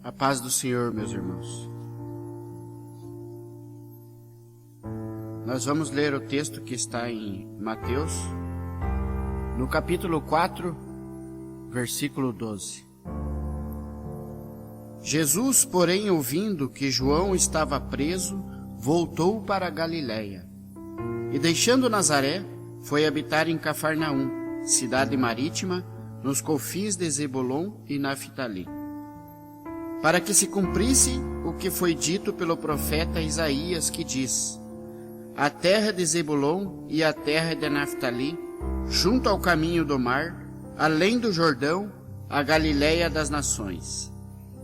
A paz do Senhor, meus irmãos. Nós vamos ler o texto que está em Mateus, no capítulo 4, versículo 12. Jesus, porém, ouvindo que João estava preso, voltou para a Galiléia. E deixando Nazaré, foi habitar em Cafarnaum, cidade marítima, nos confins de Zebulon e Naftali, para que se cumprisse o que foi dito pelo profeta Isaías, que diz: a terra de Zebulon e a terra de Naftali, junto ao caminho do mar, além do Jordão, a Galiléia das nações.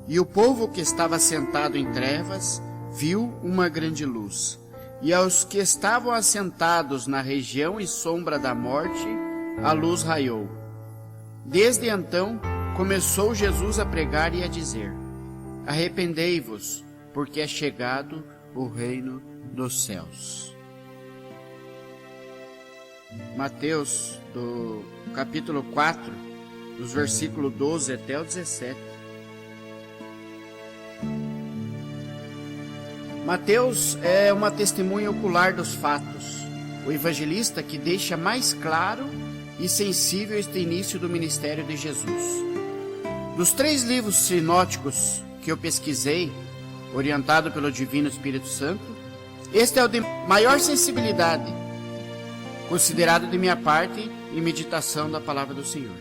E o povo que estava sentado em trevas viu uma grande luz. E aos que estavam assentados na região e sombra da morte, a luz raiou. Desde então, começou Jesus a pregar e a dizer: arrependei-vos, porque é chegado o reino dos céus. Mateus, do capítulo 4, dos versículos 12 até o 17. Mateus é uma testemunha ocular dos fatos, o evangelista que deixa mais claro e sensível este início do ministério de Jesus. Dos 3 livros sinóticos que eu pesquisei, orientado pelo Divino Espírito Santo, este é o de maior sensibilidade, considerado de minha parte em meditação da palavra do Senhor.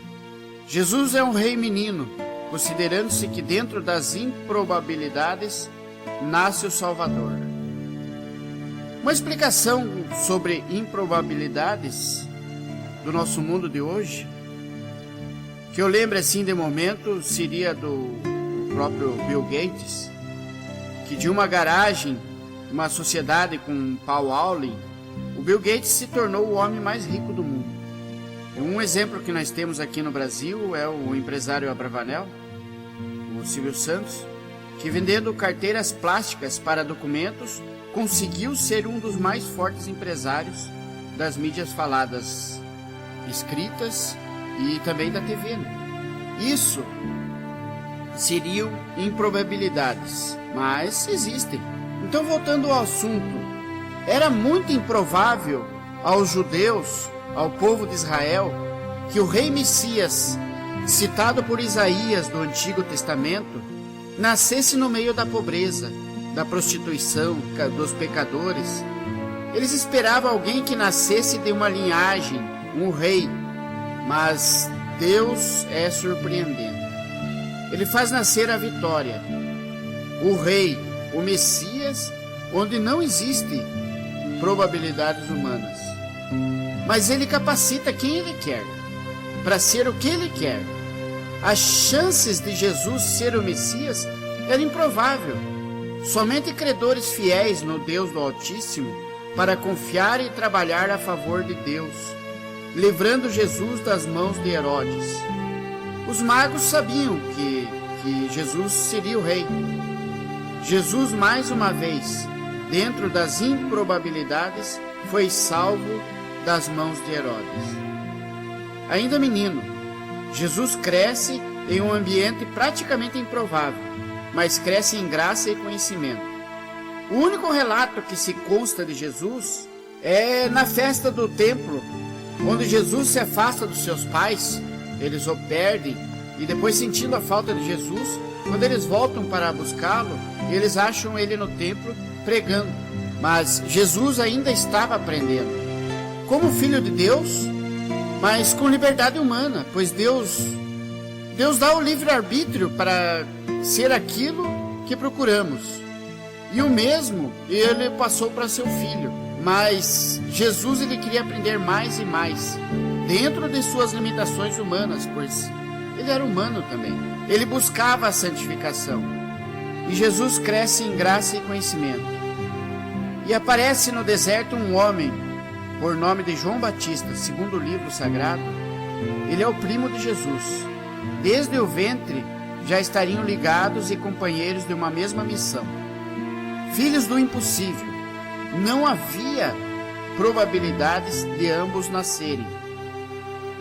Jesus é um rei menino, considerando-se que dentro das improbabilidades nasce o Salvador. Uma explicação sobre improbabilidades do nosso mundo de hoje, que eu lembro assim de momento, seria do próprio Bill Gates, que de uma garagem, uma sociedade com Paul Allen, o Bill Gates se tornou o homem mais rico do mundo. Um exemplo que nós temos aqui no Brasil é o empresário Abravanel, o Silvio Santos, que vendendo carteiras plásticas para documentos, conseguiu ser um dos mais fortes empresários das mídias faladas, escritas e também da TV. Isso seriam improbabilidades, mas existem. Então, voltando ao assunto, era muito improvável aos judeus, ao povo de Israel, que o rei Messias, citado por Isaías do Antigo Testamento, nascesse no meio da pobreza, da prostituição, dos pecadores. Eles esperavam alguém que nascesse de uma linhagem, um rei, mas Deus é surpreendente. Ele faz nascer a vitória, o rei, o Messias, onde não existe probabilidades humanas. Mas ele capacita quem ele quer, para ser o que ele quer. As chances de Jesus ser o Messias eram improvável. Somente credores fiéis no Deus do Altíssimo para confiar e trabalhar a favor de Deus, livrando Jesus das mãos de Herodes. Os magos sabiam que Jesus seria o rei. Jesus, mais uma vez, dentro das improbabilidades, foi salvo das mãos de Herodes. Ainda menino, Jesus cresce em um ambiente praticamente improvável, mas cresce em graça e conhecimento. O único relato que se consta de Jesus é na festa do templo, onde Jesus se afasta dos seus pais, eles o perdem, e depois, sentindo a falta de Jesus, quando eles voltam para buscá-lo, eles acham ele no templo pregando. Mas Jesus ainda estava aprendendo, como filho de Deus, mas com liberdade humana, pois Deus dá o livre-arbítrio para ser aquilo que procuramos. E o mesmo ele passou para seu filho. Mas Jesus ele queria aprender mais e mais, dentro de suas limitações humanas, pois ele era humano também. Ele buscava a santificação. E Jesus cresce em graça e conhecimento. E aparece no deserto um homem, por nome de João Batista, segundo o livro sagrado. Ele é o primo de Jesus. Desde o ventre já estariam ligados e companheiros de uma mesma missão. Filhos do impossível. Não havia probabilidades de ambos nascerem.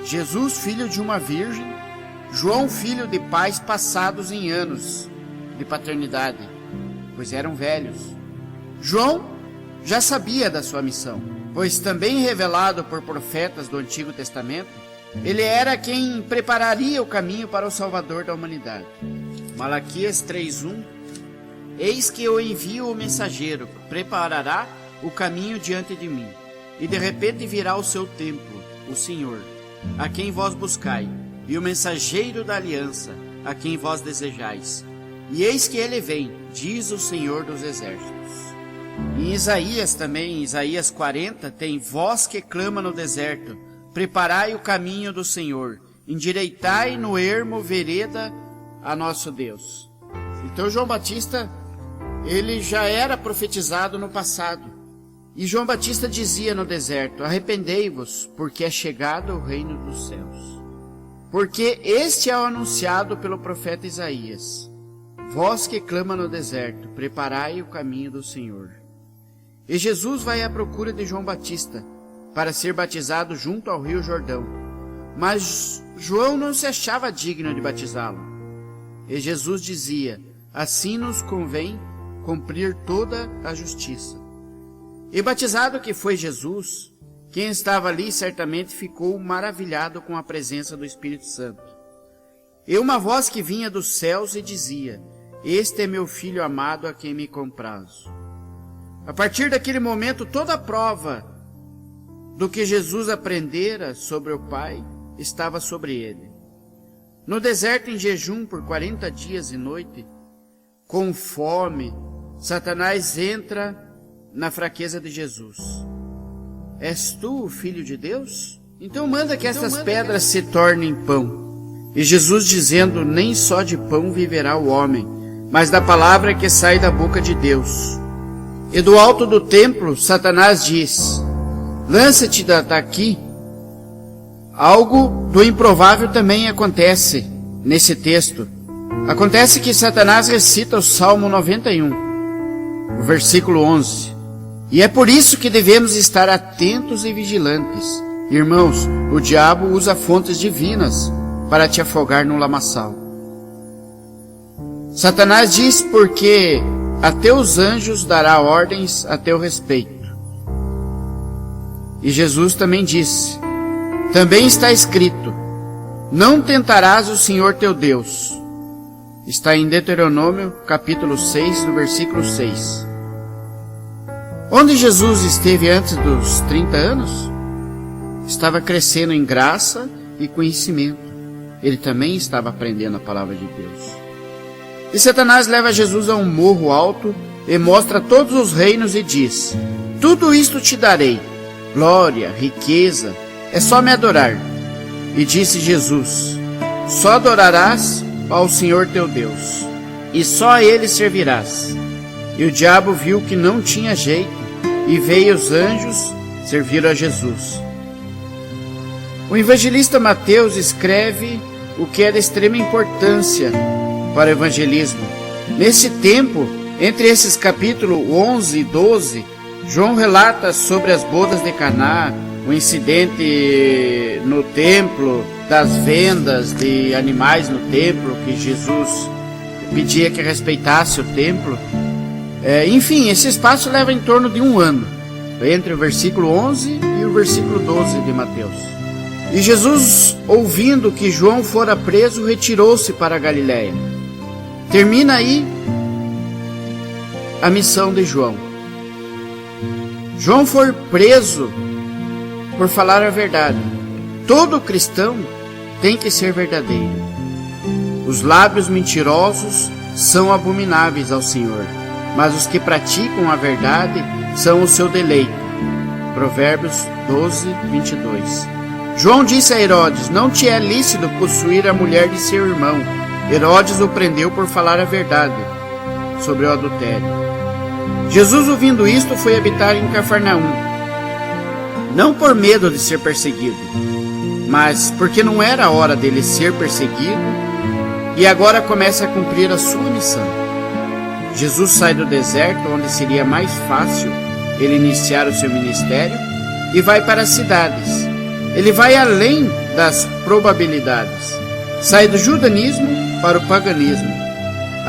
Jesus, filho de uma virgem, João, filho de pais passados em anos, de paternidade, pois eram velhos. João já sabia da sua missão, pois também revelado por profetas do Antigo Testamento, ele era quem prepararia o caminho para o Salvador da humanidade. Malaquias 3:1: Eis que eu envio o mensageiro, preparará o caminho diante de mim, e de repente virá o seu templo, o Senhor, a quem vós buscai, e o mensageiro da aliança, a quem vós desejais. E eis que ele vem, diz o Senhor dos Exércitos. Em Isaías também, Isaías 40, tem: voz que clama no deserto, preparai o caminho do Senhor, endireitai no ermo vereda a nosso Deus. Então João Batista, ele já era profetizado no passado. E João Batista dizia no deserto: arrependei-vos, porque é chegado o reino dos céus. Porque este é o anunciado pelo profeta Isaías: vós que clama no deserto, preparai o caminho do Senhor. E Jesus vai à procura de João Batista, para ser batizado junto ao rio Jordão. Mas João não se achava digno de batizá-lo. E Jesus dizia: assim nos convém cumprir toda a justiça. E batizado que foi Jesus, quem estava ali certamente ficou maravilhado com a presença do Espírito Santo. E uma voz que vinha dos céus e dizia: este é meu filho amado, a quem me comprazo. A partir daquele momento, toda a prova do que Jesus aprendera sobre o Pai estava sobre ele. No deserto, em jejum por 40 dias e noite, com fome, Satanás entra na fraqueza de Jesus. És tu o Filho de Deus? Então manda que estas pedras se tornem pão. E Jesus dizendo: nem só de pão viverá o homem, mas da palavra que sai da boca de Deus. E do alto do templo, Satanás diz: lança-te daqui. Algo do improvável também acontece nesse texto. Acontece que Satanás recita o Salmo 91, o versículo 11. E é por isso que devemos estar atentos e vigilantes. Irmãos, o diabo usa fontes divinas para te afogar no lamaçal. Satanás diz: porque a teus anjos dará ordens a teu respeito. E Jesus também disse: também está escrito: não tentarás o Senhor teu Deus. Está em Deuteronômio, capítulo 6, no versículo 6. Onde Jesus esteve antes dos 30 anos? Estava crescendo em graça e conhecimento. Ele também estava aprendendo a palavra de Deus. E Satanás leva Jesus a um morro alto e mostra todos os reinos e diz: tudo isto te darei, glória, riqueza, é só me adorar. E disse Jesus: só adorarás ao Senhor teu Deus, e só a Ele servirás. E o diabo viu que não tinha jeito, e veio os anjos servir a Jesus. O evangelista Mateus escreve o que é de extrema importância para o evangelismo. Nesse tempo, entre esses capítulos 11 e 12, João relata sobre as bodas de Caná, o incidente no templo, das vendas de animais no templo, que Jesus pedia que respeitasse o templo. Enfim, esse espaço leva em torno de um ano, entre o versículo 11 e o versículo 12 de Mateus. E Jesus, ouvindo que João fora preso, retirou-se para a Galiléia. Termina aí a missão de João. João foi preso por falar a verdade. Todo cristão tem que ser verdadeiro. Os lábios mentirosos são abomináveis ao Senhor, mas os que praticam a verdade são o seu deleite. Provérbios 12, 22. João disse a Herodes: não te é lícito possuir a mulher de seu irmão. Herodes o prendeu por falar a verdade sobre o adultério. Jesus, ouvindo isto, foi habitar em Cafarnaum, não por medo de ser perseguido, mas porque não era a hora dele ser perseguido, e agora começa a cumprir a sua missão. Jesus sai do deserto, onde seria mais fácil ele iniciar o seu ministério, e vai para as cidades. Ele vai além das probabilidades. Sai do judaísmo para o paganismo.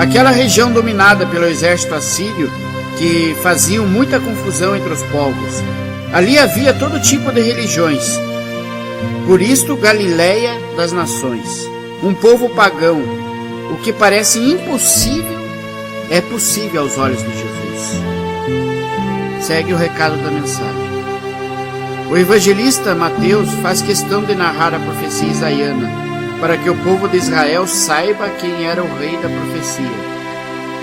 Aquela região dominada pelo exército assírio, que faziam muita confusão entre os povos. Ali havia todo tipo de religiões. Por isto, Galiléia das nações, um povo pagão. O que parece impossível é possível aos olhos de Jesus. Segue o recado da mensagem. O evangelista Mateus faz questão de narrar a profecia isaiana, para que o povo de Israel saiba quem era o rei da profecia.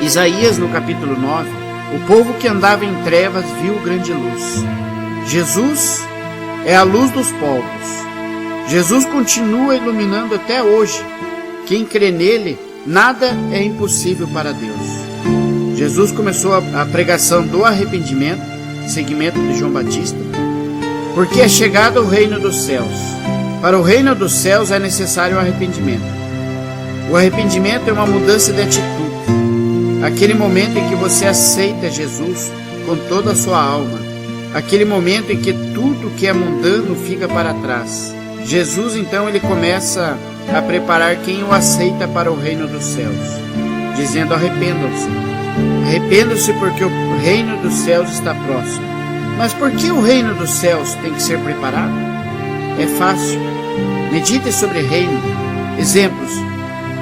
Isaías, no capítulo 9, o povo que andava em trevas viu grande luz. Jesus é a luz dos povos. Jesus continua iluminando até hoje. Quem crê nele, nada é impossível para Deus. Jesus começou a pregação do arrependimento, seguimento de João Batista, porque é chegado o reino dos céus. Para o reino dos céus é necessário o arrependimento. O arrependimento é uma mudança de atitude. Aquele momento em que você aceita Jesus com toda a sua alma. Aquele momento em que tudo que é mundano fica para trás. Jesus, então, ele começa a preparar quem o aceita para o reino dos céus, dizendo: arrependam-se. Arrependam-se porque o reino dos céus está próximo. Mas por que o reino dos céus tem que ser preparado? É fácil. Medite sobre reino. Exemplos.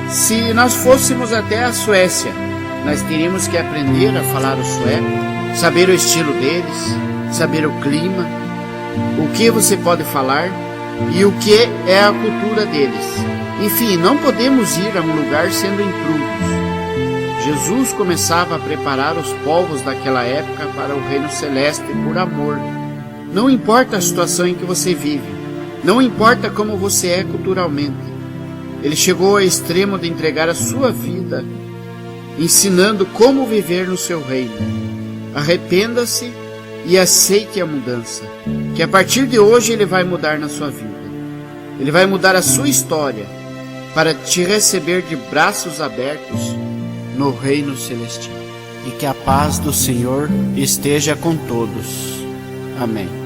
Se nós fôssemos até a Suécia, nós teríamos que aprender a falar o sueco, saber o estilo deles, saber o clima, o que você pode falar e o que é a cultura deles. Enfim, não podemos ir a um lugar sendo intrusos. Jesus começava a preparar os povos daquela época para o reino celeste por amor. Não importa a situação em que você vive, não importa como você é culturalmente. Ele chegou ao extremo de entregar a sua vida, ensinando como viver no seu reino. Arrependa-se e aceite a mudança, que a partir de hoje ele vai mudar na sua vida. Ele vai mudar a sua história para te receber de braços abertos no reino celestial. E que a paz do Senhor esteja com todos. Amém.